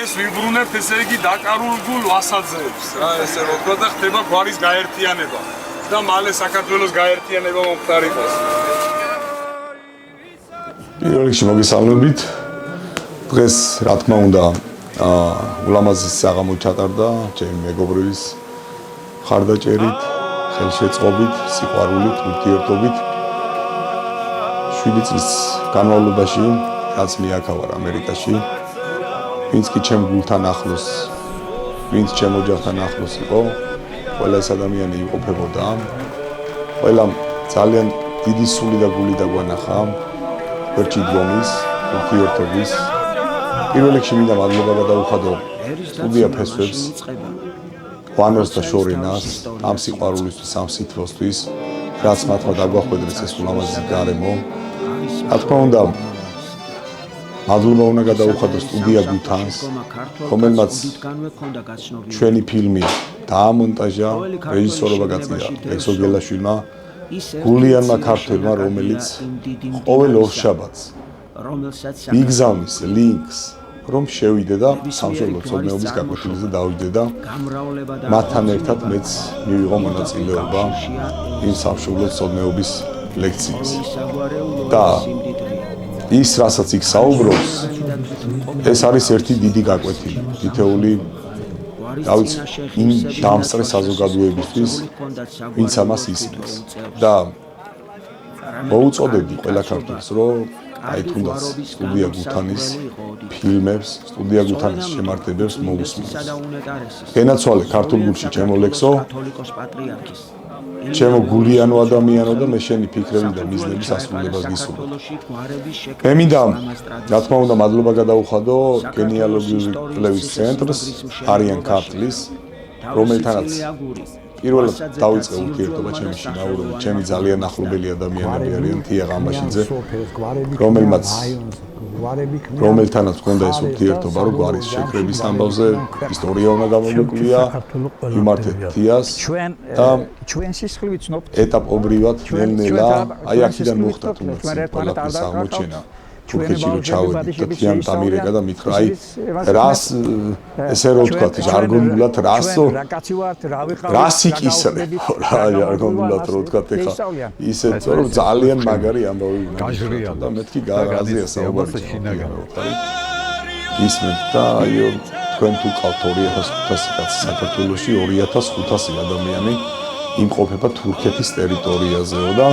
ეს ვიბრუნებთ ესე იგი დაკარულ გულ ვასაძეებს რა ესე რომ თქვა და ხდება გვარის გაერთიანება და მალე საქართველოს გაერთიანება მომხდარიყოს. პირველ რიგში მოგესალმებით. დღეს რა თქმა უნდა ულამაზესი საღამო ჩატარდა ჩემი მეგობრის ხარდაჭერით, ხელშეწყობით, სიყვარულით, ურთიერთობით. 7 წლის განმავლობაში რაც მიაქავარ ამერიკაში, ვინც კი ჩემ გულთან ახლოს, ვინც ჩემ ოჯახთან ახლოს იყო, ყველა ეს ადამიანი იმყოფებოდა. ყველამ ძალიან დიდი სული და გული დაგვანახა ვერჩი დგომის, ურთიერთობის. პირველ რიგში მინდა მადლობა გადაუხადო სტუდია ფესვებს, ვანერს და შორენას, ამ სიყვარულისთვის, ამ სითბოსთვის, რაც მათმა დაგვახვედრეს ეს ულამაზესი გარემო. რა თქმა უნდა, მადლობა უნდა გადაუხადო სტუდია გუთანს, რომელმაც ჩვენი ფილმი დაამონტაჟა, რეჟისორობა გაწია ლექსო გელაშვილმა, გულიანმა ქართველმა, რომელიც ყოველ ორშაბათს იგზავნის ლინკს, რომ შევიდე და სამშობლო ცოდნეობის გაკვეთილზე დავიდე და მათთან ერთად მეც მივიღო მონაწილეობა იმ სამშობლო ცოდნეობის ლექციის. და ის, რასაც იქ საუბრობს, ეს არის ერთი დიდი გაკვეთილი, თითეული დავით იმ დამსწრე საზოგადოებისთვის, ვინც ამას ისმის. და მოუწოდებდი ყველა ქართველს, რომ აი თუნდაც სტუდია გუთანის ფილმებს, სტუდია გუთანის შემართებებს მოусმინოს. ენაცვალე ქართულ გულში ჩემო ლექსო, ჩემო გულიანო ადამიანო და მე შენი ფიქრები და მიზნების ასრულებას გისურვებ. მე მინდა, რა თქმა უნდა, მადლობა გადაუხადო გენეალოგიური კვლევის ცენტრს, არიან ქართლის, რომელთანაც პირველად დავიწყე ურთიერთობა ჩემი შინაურობით, ჩემი ძალიან ახლობელი ადამიანები არიან თია ღამაშიძე, რომელთანაც მქონდა ეს ურთიერთობა, რომ გვარის შეკრების ამბავზე ისტორია უნდა გამომეკვია, ვიმართეთ თიას და ეტაპობრივად ნელ-ნელა, აი აქედან მოხდა თუნდაც ყველაფრის აღმოჩენა. თურქეთში რო ჩავედით და თიან დამირეკა და მითხრა, აი რას ესე რო ვთქვათ, ჟარგონულად რას იკისრებო რა ჟარგონულად რო ვთქვათ, ეხა ისეთ რომ ძალიან მაგარი ამბავი გაშრია და მეთქი გაზია საუბარი ჩინაგანოთარი ისმენთ და აიო თქვენ თუ ყავთ 2500 კაცი საქართველოში 2500 ადამიანი იმყოფება თურქეთის ტერიტორიაზეო და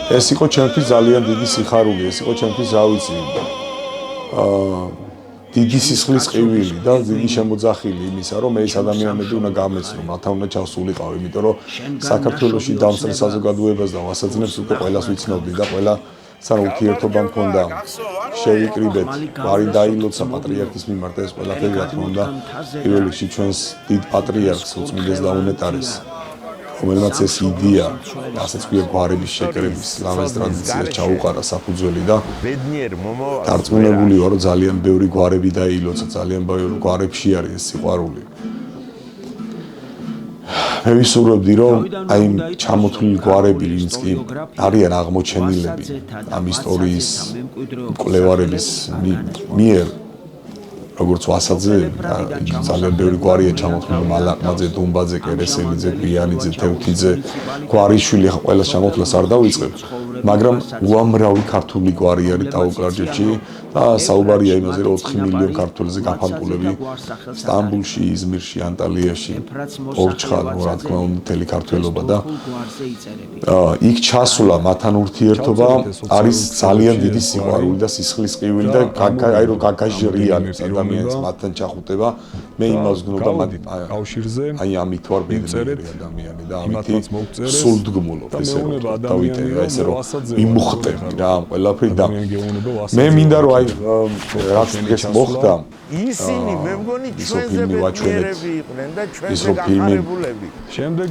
ეს იყო ჩემთვის ძალიან დიდი სიხარული, ეს იყო ჩემთვის რა ვიცი, დიდი სისხლის ყივილი და დიდი შემოძახილი იმისა, რომ ეს ადამიანები უნდა გამეცნო, მათთან უნდა ჩავსულიყავ, იმიტომ რომ საქართველოში დამსწრე საზოგადოებას და ვასაძნებს უკვე ყველას ვიცნობდი და ყველა სან ურთიერთობა მქონდა, შევიკრიბეთ, გვარი დაილოცა პატრიარქის მიმართ ეს ყველაფერი, რა თქმა უნდა, პირველ რიგში ჩვენს დიდ პატრიარქს უწმინდეს და უნეტარეს, რომელმაც ეს იდეა, რასაც ქვია გვარების შეკრების, ლამაზ ტრადიციას ჩაუყარა საფუძველი და დარწმუნებული ვარ, რომ ძალიან ბევრი გვარები დაილოცა, ძალიან ბევრი გვარებში არის ეს სიყვარული. მე ვისურვებდი, რომ აი ჩამოთვლილი გვარები, ვინც კი არიან აღმოჩენილები ამ ისტორიის მკვლევარების მიერ, როგორც ვასაძე, ძალიან ბევრი გვარია ჩამოთვლილი, მალაკმაძე, დუმბაძე, კერესელიძე, გვიანიძე, თევქიძე, გვარიშვილი, ახლა ყველას ჩამოთვლას არ დავიწყებ, მაგრამ უამრავი ქართული გვარი არის ტაო-კლარჯეთში და საუბარია იმაზე, რომ 4 მილიონი ქართველზე გაფანტულები სტამბულში, იზმირში, ანტალიაში, ორჩხად, რა თქმა უნდა, მთელი ქართველობა და იქ ჩასვლა მათთან ურთიერთობა არის ძალიან დიდი სიყვარული და სისხლის ყივილი და აი რომ გაგაჟრიანებს ადამიანს მათთან ჩახუტება, მე იმას გნობდა კავშირზე, აი ამით ვარ ბედნიერი ადამიანი და ამით სულდგმულობ ესე რომ დავიტე ესე რომ მიმუხტები რა ამ ყველაფერი და მე მინდა რომ აი რაც ეს მოხდა ისინი მე მგონი ჩვენზე ბედნიერები იყვნენ და ჩვენზე გახარებულები. შემდეგ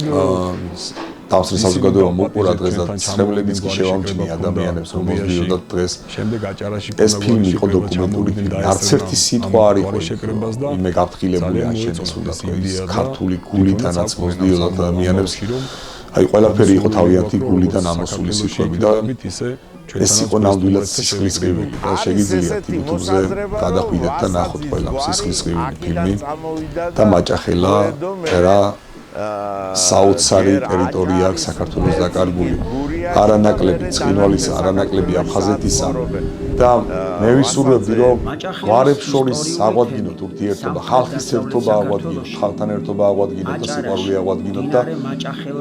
დავსრე საზოგადოება მოყურა დღეს და ცხრებლებიც კი შევამჩნია ადამიანებს რომ მოდიოდათ დღეს. შემდეგ აჭარაში ეს ფილმი იყო დოკუმენტური ფილმი. არც ერთი სიტყვა არ იყო იმე გაფრთხილებული ან შეცვლა ქართული გულითანაც მოდიოდათ ადამიანებს აი ყველაფერი იყო თავიანთი გულიდან ამოსული სიტყვები და ეს იყო ნამდვილად სისხლისღებილი და შეგიძლიათ YouTube-ზე გადახვიდეთ და ნახოთ ყველა სისხლისღებილი ფილმი და მაჭახელა რა საოცარი ტერიტორია აქვს საქართველოს დაკარგული არანაკლები ცხინვალის არანაკლები აფხაზეთისა და მე ვისურვებდი რომ გვარებს შორის აღვადგინოთ ურთიერთობა ხალხის ერთობა აღვადგინოთ ხალხთან ერთობა აღვადგინოთ და სიყვარული აღვადგინოთ და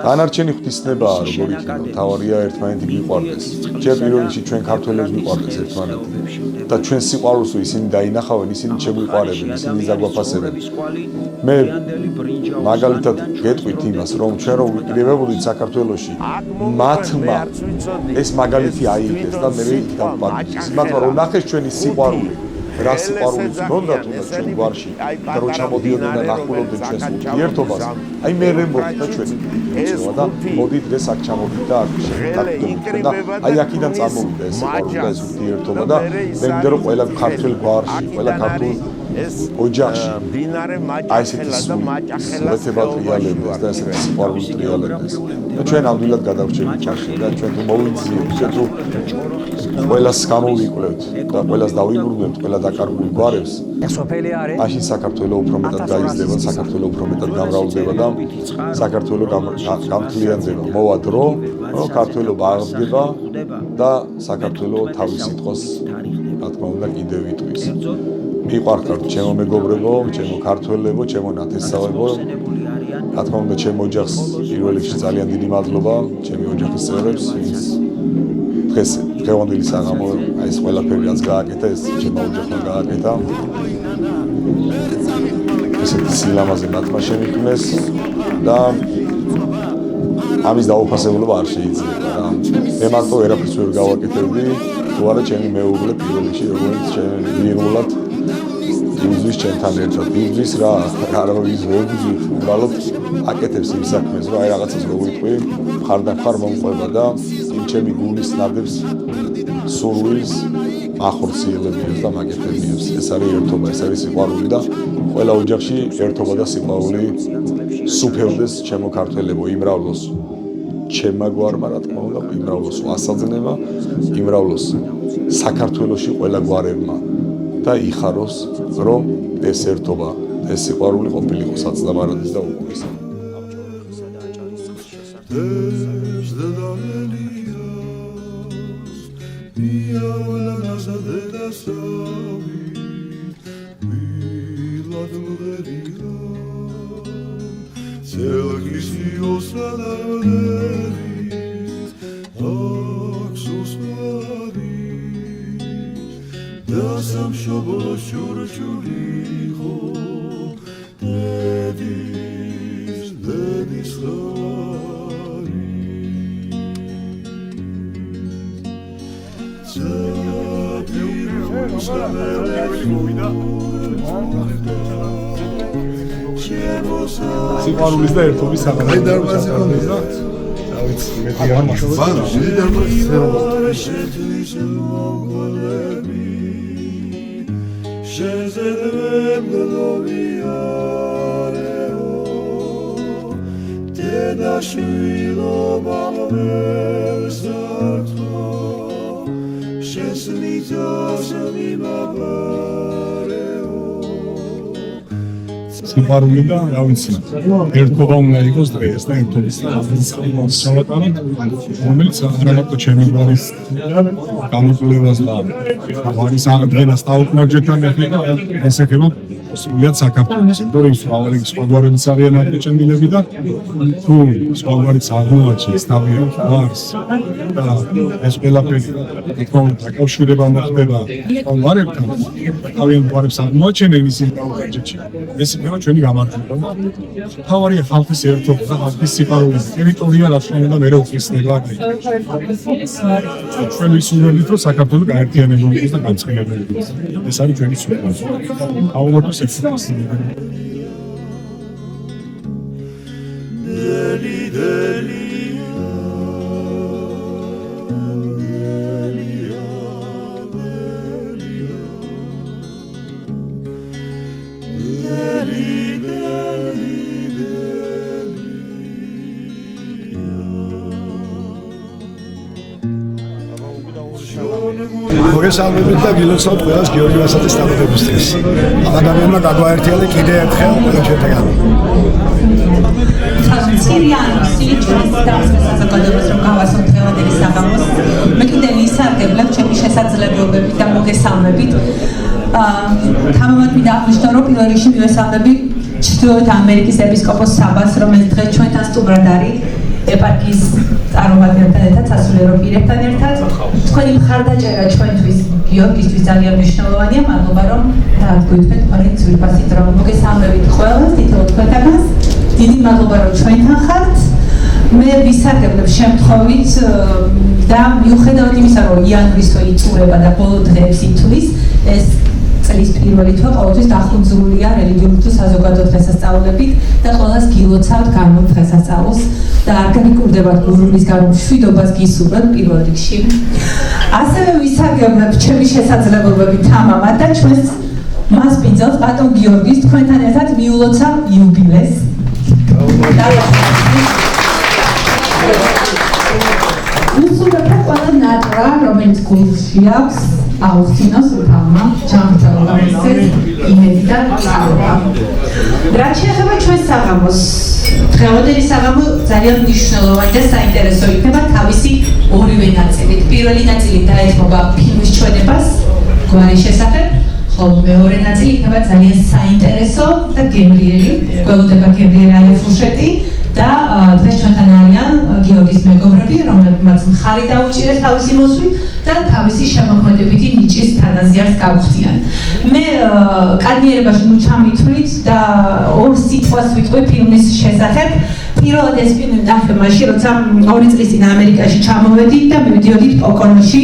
დანარჩენი ღვთისნებაა როგორ იქნება თავარია ერთმანეთი გვიყვარდეს ჯერ პირველ რიგში ჩვენ ქართველებს გვიყვარდეს ერთმანეთი და ჩვენ სიყვარულს ისინი დაინახავენ ისინი შეგვიყვარებენ ისინი დაგვაფასებენ მე მაგალითად გეტყვით იმას რომ ჩვენ რომ ვიკრიბებოდით საქართველოში მათმა ეს მაგალითი აიღეს და მე დავპატიმრეს მათმა რომ ნახეს ჩვენი სიყვარული რა სიყვარულიც გონდათ უნდა ჩვენ გვარში და რომ ჩამოდიოდნენ და ნახულობდნენ ჩვენს ურთიერთობას აი მე რემბოთ და ჩვენ და მოდით დღეს აქ ჩამოდით და აქ შევდივართ და აი აქედან წამოვიდა ეს სიყვარული და ეს ურთიერთობა და მე მინდა რომ ყველა ქართველ გვარში ყველა ქართულ ოჯახში აი ესეთი სულეთება ტრიალებდეს და ესეთი სიყვარული ტრიალებდეს და ჩვენ ნამდვილად გადავრჩებით ჩახში და ჩვენ თუ მოვიძიებთ ჩვენ თუ ყველას გამოვიკლევთ და ყველას დავიბრუნებთ ყველა დაკარგული გვარებს მაშინ საქართველო უფრო მეტად გაიზრდება საქართველო უფრო მეტად გამრავლდება და საქართველო გამთლიანდება მოვა დრო ქართველობა აღდგება და საქართველო თავის სიტყვას რა თქმა უნდა კიდევ იტყვის მიყვარხართ ჩემო მეგობრებო, ჩემო ქართველებო, ჩემო ნათესავებო. რა თქმა უნდა, ჩემ ოჯახს პირველ რიგში ძალიან დიდი მადლობა, ჩემი ოჯახის წევრებს, ვინც დღეს დღევანდელი საღამო აი ეს ყველაფერი რაც გააკეთა, ეს ჩემო ოჯახმა გააკეთა. ესეთი სილამაზე მათმა შემიქმნეს და ამის დაუფასებლობა არ შეიძლება რა. მე მარტო ერაფერს ვერ გავაკეთებდი, თუ არა ჩემი მეუღლე პირველ რიგში როგორც ჩემი მიერულად იზვის ჩემთან ერთად იზვის რა ის ვებძვით უბრალოდ აკეთებს იმ საქმეს რა აი რაღაცას რო ვიტყვი ხარდახარ მომყვება და იმ ჩემი გულის ნადებს სურვილს ახორციელებებს და მაკეთებებს ეს არის ერთობა ეს არის სიყვარული და ყველა ოჯახში ერთობა და სიყვარული სუფევდეს ჩემო ქართველებო იმრავლოს ჩემმა გვარმა რა თქმა უნდა იმრავლოს ასაძნება იმრავლოს საქართველოში ყველა გვარებმა და იხაროს რომ ეს ერთობა ეს სიყვარული ყოფილიყო საცდამარადის და უკურის Da sam šobolo šurčuliho dedis hari Zabiru სიყვარულის და ერთობის საღამო და დავით მეტი ამას Shezedvem gloviareo Teda shvilo bamversarto Shesnita samibabareo სიყვარული და რა ვიცი ერთობა უნდა იყოს დღეს და ერთობის სალატანი რომელიც არამარტო ჩემი გვარის გამოკვლევას და გვარის აღდგენას დაუკმარჯვებთან ეხება ეს ეხება სულიად საქართველოს იმიტომ რომ სხვა გვარებიც არიან აღჭენილები და თუ სხვა გვარიც აღმოაჩენს თავიანთ გვარს და ეს ყველაფერი თქო დაკავშირება მოხდება გვარებთან თავიანთ გვარებს აღმოაჩენენ ისინი დაუხარჯეთში ეს იქნება ჩვენი გამარჯვება თავარია ხალხის ერთობა და ხალხის სიყვარული ტერიტორია რაც უნდა მე უხსნება ჩვენ ვისურვებთ რომ საქართველო გაერთიანებული იყოს და განწყენებელი იყოს ეს არის ჩვენი სურვილი აუმორთოს Deli მოგესალმებით და გილოცავთ ყველას გიორგი ვასაძის სტამბების დღეს. ადამიანმა გაგვაერთიანა კიდევ ერთხელ ჩვენთან. სირიანოსი ჩვენს საზოგადოებას რომ გავასწოროთ დღევანდელი საღამოს. მე კიდევ ვისარგებლებ ჩემი შესაძლებლობებით და მოგესალმებით. თამამად მინდა აღნიშნო, რომ პირველ რიგში მივესალმები ჩრდილოეთ ამერიკის ეპისკოპოს საბას, რომელიც დღეს ჩვენთან სტუმრად არის. ეპარქიის წარმომადგენელთან ერთად, სასულიერო პირებთან ერთად. თქვენი მხარდაჭერა ჩვენთვის გიორგისთვის ძალიან მნიშვნელოვანია. მადლობა რომ დაგვითქვენ თქვენი ძვირფასი დრო. მოგესალმებით ყველას, თითოეულ თქვენთანაც. დიდი მადლობა რომ ჩვენთან ხართ. მე ვისარგებლებ შემთხვევით და მიუხედავად იმისა, რომ იანვრის თვე იწურება და ბოლო დღეებს ითვლის, ეს წლის პირველი თვე ყოველთვის დახუნძურულია რელიგიურ თუ საზოგადო დღესასწაულებით და ყველას გილოცავთ გამო დღესასწაულს და არ გაგიკურდებათ გურულის გამო მშვიდობას გისურვებთ პირველ რიგში. ასევე ვისარგებლებ ჩემი შესაძლებლობებით თამამად და ჩვენს მასპინძელს ბატონ გიორგის თქვენთან ერთად მიულოცა იუბილეს. უსურვებთ ყველა ნატრა, რომელიც გულში აქვს, აუხსნოს თამა, ჩამწავა ისეთ იმედი და სწავლა. რაც შეეხება ჩვენს საღამოს, დღევანდელი საღამო ძალიან მნიშვნელოვანი და საინტერესო იქნება თავისი ორივე ნაწილით. პირველი ნაწილი დაეთმობა ფილმის ჩვენებას, გვარის შესახებ, ხოლო მეორე ნაწილი იქნება ძალიან საინტერესო და გემრიელი, გველოდება გემრიელი ალეფუშეტი და დღეს ჩვენთან არიან გიორგის მეგობრები, რომლებმაც მხარი დაუჭირეს თავისი მოსვლით და თავისი შემოქმედებითი ნიჭის თანაზიარს გავხდიან. მე კადნიერებაში ჩამითვლით და ორ სიტყვას ვიტყვი ფილმის შესახებ. პირველად ეს ფილმი ნახე მაშინ, როცა 2 წლის წინ ამერიკაში ჩამოვედით და მივიდიოდით პოკონოში,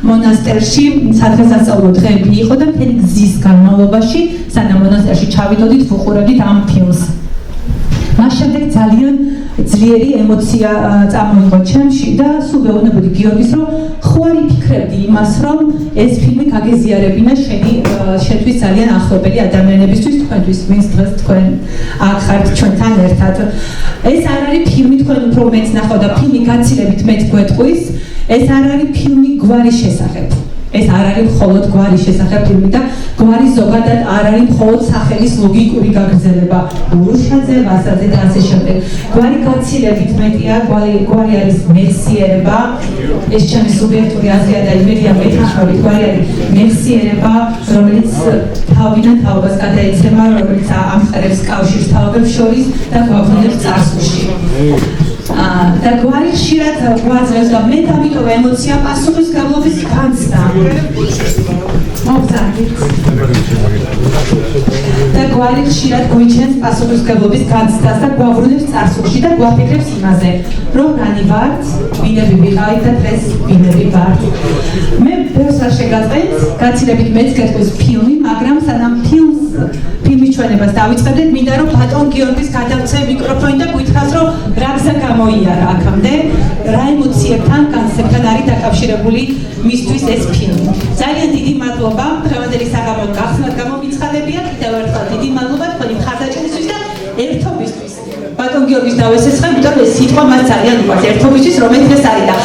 მონასტერში, სადღესასწაულო დღეები იყო და მთელი გზის განმავლობაში, სანამ მონასტერში ჩავიდოდით, ვუყურებდით ამ ფილმს. მას შემდეგ ძალიან ძლიერი ემოცია წამოიღო ჩემში და სულ ვეუბნებოდი გიორგის, რომ ხო არ იფიქრებდი იმას, რომ ეს ფილმი გაგეზიარებინა შენთვის ძალიან ახლობელი ადამიანებისთვის, თქვენთვის, ვინც დღეს თქვენ აქ ხართ ჩვენთან ერთად. ეს არ არის ფილმი თქვენ უფრო მეც ნახავ და ფილმი გაცილებით მეც გვეტყვის, ეს არ არის ფილმი გვარის შესახებ. ეს არ არის მხოლოდ გვარის შესახებ ფილმი და გვარი ზოგადად არ არის მხოლოდ სახელის ლოგიკური გაგრძელება. ურუშაძე, ვასაძე და ასე შემდეგ. გვარი გაცილებით მეტია, გვარი არის მეხსიერება. ეს ჩემი სუბიექტური აზრია და იმედია მეთანხმებით, გვარი არის მეხსიერება, რომელიც თავიდან თაობას გადაეცემა, რომელიც ამყარებს კავშირს თაობებს შორის და გვაქვს წარსულში. და გვარი ხშირად გვაძლევს და მე დამიტოვა ემოცია პასუხისმგებლობის განცდა. მოგზაურობთ. და გვარი ხშირად გვიჩენს პასუხისმგებლობის განცდას და გვაბრუნებს წარსულში და გვაფიქრებს იმაზე, რომ რანი ვართ, ვინები ვიყავით და დღეს ვინები ვართ. მე ბევრს არ შეგაწყვეტ, გაცილებით მეც გეტყვის ფილმი, მაგრამ სანამ ფილმის ჩვენებას დავიწყებდეთ, მინდა რომ ბატონ გიორგის გადავცე მიკროფონი და გითხრას, რომ რა გზა გამოიარა აქამდე, რა ემოციებთან, განცდებთან არის დაკავშირებული მისთვის ეს ფილმი. ძალიან დიდი მადლობა დღევანდელი საღამო გახსნათ გამომიცხადებია, კიდევ ერთხელ დიდი მადლობა თქვენი მხარდაჭერისთვის და ერთობისთვის. ბატონ გიორგის დავესეცხა, იმიტომ რომ ეს სიტყვა მას ძალიან უყვარს, ერთობისთვის რომელიც ეს არის და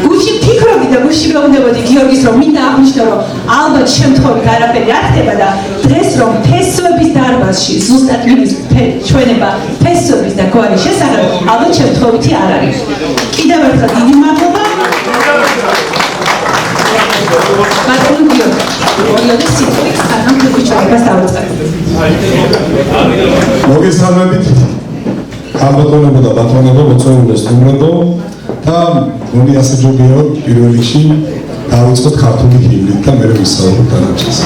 გულში ფიქრობდი და გულში მეუბნებოდი გიორგის, რომ მინდა აღნიშნო, რომ ალბათ შემთხვევით არაფერი არ ხდება და დღეს რომ ფესვების დარბაზში ზუსტად იმის ჩვენება ფესვების და გვარის შესახებ, ალბათ შემთხვევითი არ არის. კიდევ ერთხელ დიდი მადლობა. ბატონ გიორგი, ორიოდე სიტყვით სანამ ფილმის ჩვენებას დავიწყებთ. მოგესალმებით. ალბათონებო და ბატონებო, მოწვეულე სტუმრებო და მომი ასე ჯობია პირველ რიგში დავიწყოთ ქართული ფილმით და მე ვისაუბრებ დანარჩენს.